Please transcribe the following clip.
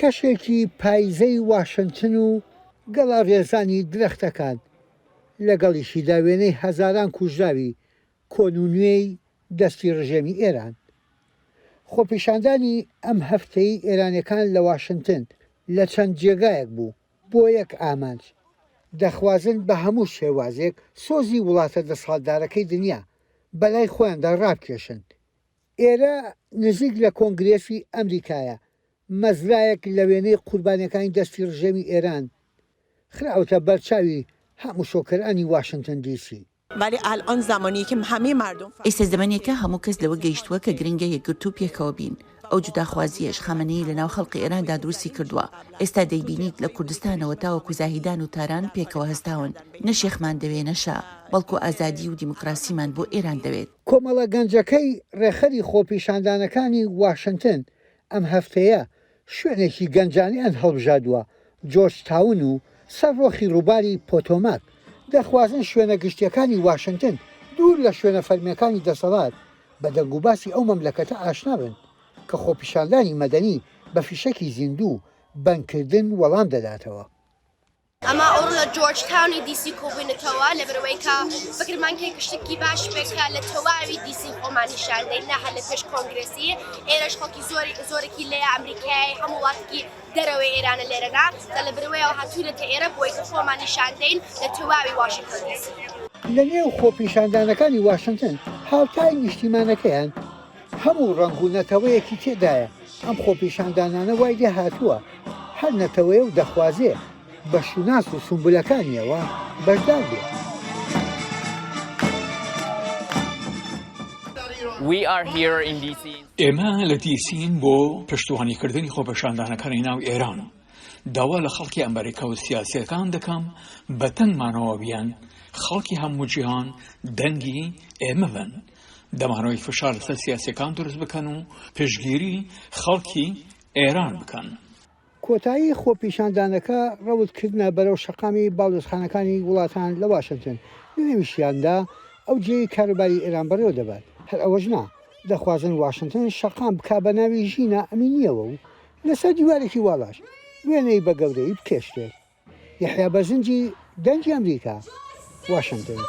کەشێکی پایزەی واشنگتن و گەڵا ڕێزانی درەختەکان لەگەڵیشی داوێنەی هەزاران کوژراوی کۆن و نوێی دەستی ڕژێمی ئێران. خۆپیشاندانی ئەم هەفتەی ئێرانیەکان لە واشنگتن لە چەند جێگایەک بوو بۆ یەک ئامانج دەخوازن بە هەموو شێوازێک سۆزی وڵاتە دەسەڵاتدارەکەی دنیا بەلای خۆیاندا ڕابکێشن. ئێرە نزیک لە کۆنگرێسی ئەمریکایە مەزرایەک لە وێنەی قوربانیەکانی دەستی ڕژێمی ئێران خراوەتە بەرچاوی هەموو شۆکەرانی واشنگتن دیسی. ولی الان زمانی که همه مردم ئێستا زمانێکە هەموو کەس لەوە گەیشتووە کە گرنگە یەکگرتوو پێکەوە بین. ئەو جوداخوازیەش خەمەنەی لەناو خەڵقی ئێراندا دروستی کردووە. ئێستا دەیبینیت لە کوردستانەوە تاوەکو زاهیدان و تاران پێکەوە هەستاون. نە شێخمان دەوێ نەشا، بەڵکو ئازادی و دیموکراسیمان بۆ ئێران دەوێت. کۆمەڵە گەنجەکەی ڕێخەری خۆپیشاندانەکانی واشنگتن ئەم هەفتەیە شوێنێکی گەنجانیان هەڵبژاردووە جۆرج تاون و سەرڕۆخی ڕووباری پۆتۆماک. دەخوازن شوێنە گشتیەکانی واشنگتن دوور لە شوێنە فەرمیەکانی دەسەڵات بە دەنگ و باسی ئەو مەملەکەتە ئاشنا بن کە خۆپیشاندانی مەدەنی بە فیشەکی زیندوو بەنکردن وەڵام دەداتەوە. ئەمە ئەوڕ لە جۆرج تاونی دیسی کۆبوونەتەوە لە بەرەوەی کە فکرمان کە گشتێکی باش بێکە لە تەواوی دیسی خۆمانیشاندەی نەها لە پێش کۆنگرێسی ئێرەش خەڵکی زۆرێکی لێ ئەمریکای هەموو وڵاتێکی دەرەوەی ئێرانە لێرەنا لە بەرەوەیەوە هاتوونەتە ئێرە بۆی کە خۆمانیشاندەین لە تەواوی واشنگتن دیسی. لە نێو خۆپیشاندانەکانی واشنگتن هاوتای نیشتیمانەکەیان هەموو ڕەنگ و نەتەوەیەکی تێدایە. ئەم خۆپیشاندانانە وای لێ هاتووە هەر نەتەوەیە و دەخوازێ بە شوناس و سمبولەکانیەوە بەشدار بێت. ئێمە لە دیسین بۆ پشتوانیکردنی خۆپیشاندانەکانی ناو ئێران. داوا لە خەڵکی ئەمریکا و سیاسیەکان دەکەم بە تەنگمانەوە بیان خەڵکی هەموو جیهان دەنگی ئێمە بن. دەمانەوەی فشار لەسەر سیاسیەکان دروست بکەن و پشتگیری خەڵکی ئێران بکەن. کۆتایی خۆپیشاندانەکە ڕەوتکردنە بەرەو شەقامی باڵدۆزخانەکانی وڵاتان لە واشنگتن لەنێویشیاندا ئەو جێی کاروباری ئێران بەڕێوە دەبات. هەر ئەوەش نا دەخوازن واشنگتن شەقام بکا بە ناوی ژینە ئەمینیەوە و لەسەر دیوارێکی واڵاش وێنەی بە گەورەی بکێشتێت. یەحیا بەرزنجی دەنگی ئەمریکا، واشنگتن.